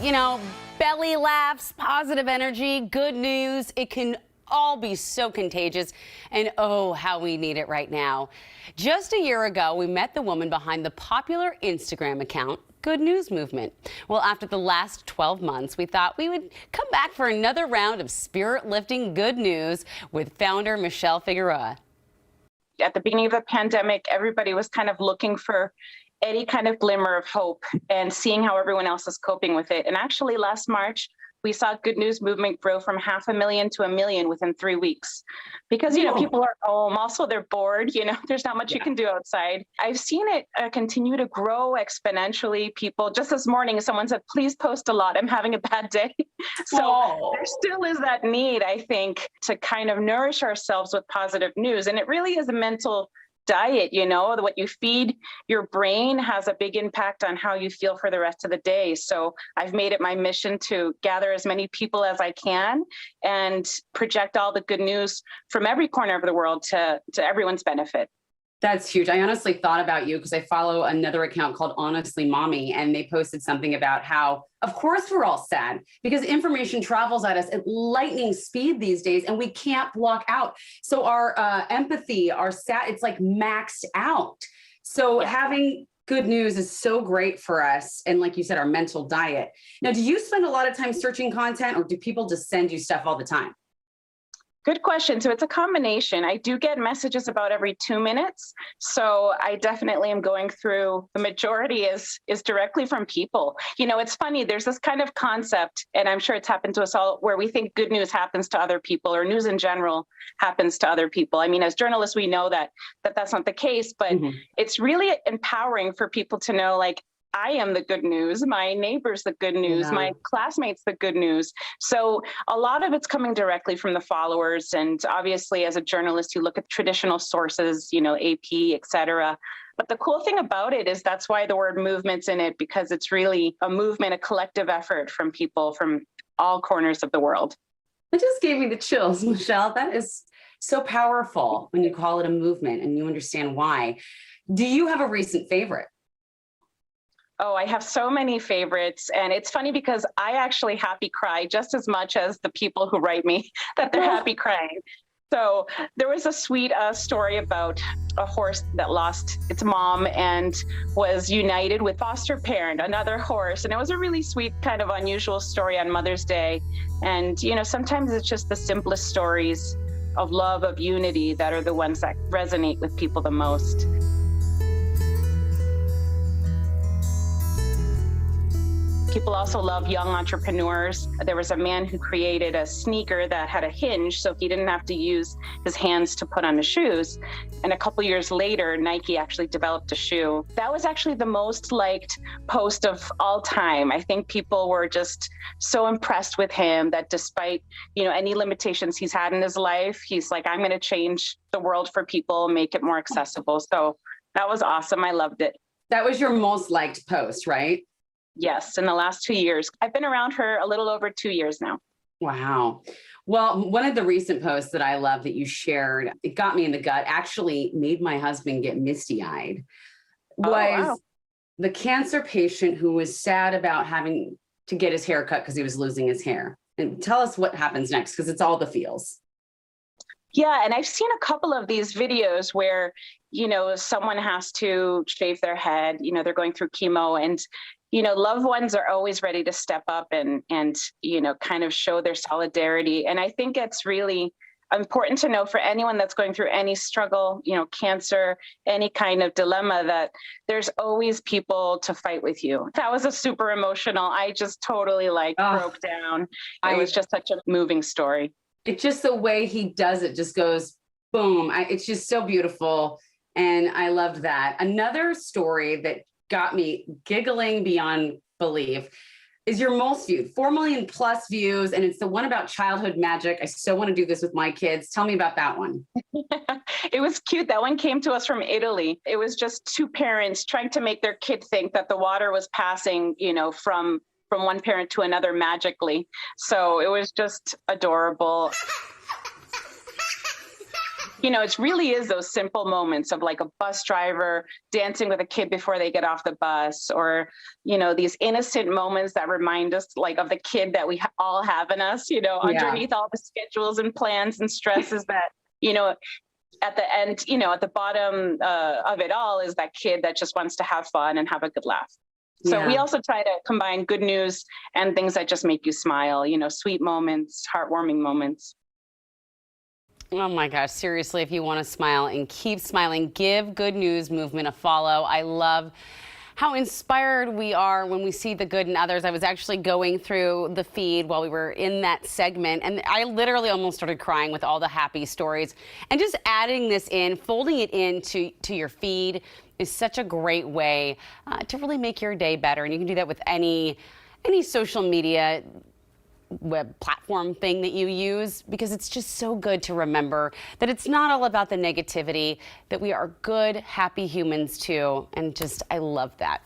You know, belly laughs, positive energy, good news. It can all be so contagious, and oh, how we need it right now. Just a year ago, we met the woman behind the popular Instagram account, Good News Movement. Well, after the last 12 months, we thought we would come back for another round of spirit-lifting good news with founder Michelle Figueroa. At the beginning of the pandemic, everybody was kind of looking for any kind of glimmer of hope and seeing how everyone else is coping with it. And actually last March, we saw Good News Movement grow from 500,000 to 1 million within 3 weeks. Because, people are home, also they're bored, there's not much you can do outside. I've seen it continue to grow exponentially. People, just this morning, someone said, please post a lot, I'm having a bad day. So there still is that need, I think, to kind of nourish ourselves with positive news. And it really is a mental diet, what you feed your brain has a big impact on how you feel for the rest of the day. So I've made it my mission to gather as many people as I can and project all the good news from every corner of the world to everyone's benefit. That's huge. I honestly thought about you because I follow another account called Honestly Mommy, and they posted something about how, of course, we're all sad because information travels at us at lightning speed these days, and we can't block out. So our empathy, our sad, it's like maxed out. So having good news is so great for us. And like you said, our mental diet. Now, do you spend a lot of time searching content, or do people just send you stuff all the time? Good question. So it's a combination. I do get messages about every 2 minutes. So I definitely am going through, the majority is directly from people. It's funny, there's this kind of concept, and I'm sure it's happened to us all, where we think good news happens to other people, or news in general happens to other people. I mean, as journalists, we know that that's not the case, but it's really empowering for people to know, like, I am the good news, my neighbor's the good news, my classmates the good news. So a lot of it's coming directly from the followers. And obviously, as a journalist, you look at traditional sources, AP, et cetera. But the cool thing about it is that's why the word movement's in it, because it's really a movement, a collective effort from people from all corners of the world. It just gave me the chills, Michelle. That is so powerful when you call it a movement and you understand why. Do you have a recent favorite? Oh, I have so many favorites. And it's funny because I actually happy cry just as much as the people who write me that they're happy crying. So there was a sweet story about a horse that lost its mom and was united with foster parent, another horse. And it was a really sweet, kind of unusual story on Mother's Day. And, sometimes it's just the simplest stories of love, of unity, that are the ones that resonate with people the most. People also love young entrepreneurs. There was a man who created a sneaker that had a hinge, so he didn't have to use his hands to put on the shoes. And a couple years later, Nike actually developed a shoe. That was actually the most liked post of all time. I think people were just so impressed with him that despite, any limitations he's had in his life, he's like, I'm going to change the world for people, make it more accessible. So that was awesome. I loved it. That was your most liked post, right? Yes, in the last 2 years. I've been around her a little over 2 years now. Wow. Well, one of the recent posts that I love that you shared, it got me in the gut, actually made my husband get misty-eyed, was the cancer patient who was sad about having to get his hair cut because he was losing his hair. And tell us what happens next, because it's all the feels. Yeah, and I've seen a couple of these videos where, someone has to shave their head, they're going through chemo, and loved ones are always ready to step up and kind of show their solidarity. And I think it's really important to know for anyone that's going through any struggle, cancer, any kind of dilemma, that there's always people to fight with you. That was a super emotional. I just totally broke down. It was just such a moving story. It's just the way he does it just goes boom. It's just so beautiful. And I loved that. Another story that got me giggling beyond belief is your most viewed, 4 million plus views. And it's the one about childhood magic. I so want to do this with my kids. Tell me about that one. It was cute. That one came to us from Italy. It was just two parents trying to make their kid think that the water was passing, from one parent to another magically. So it was just adorable. it really is those simple moments of like a bus driver dancing with a kid before they get off the bus, or, these innocent moments that remind us like of the kid that we all have in us, underneath all the schedules and plans and stresses that, at the end, at the bottom of it all is that kid that just wants to have fun and have a good laugh. So we also try to combine good news and things that just make you smile, sweet moments, heartwarming moments. Oh my gosh, seriously, if you want to smile and keep smiling, give Good News Movement a follow. I love how inspired we are when we see the good in others. I was actually going through the feed while we were in that segment, and I literally almost started crying with all the happy stories. And just adding this in, folding it into your feed is such a great way to really make your day better. And you can do that with any social media web platform thing that you use, because it's just so good to remember that it's not all about the negativity, that we are good, happy humans too. And I love that.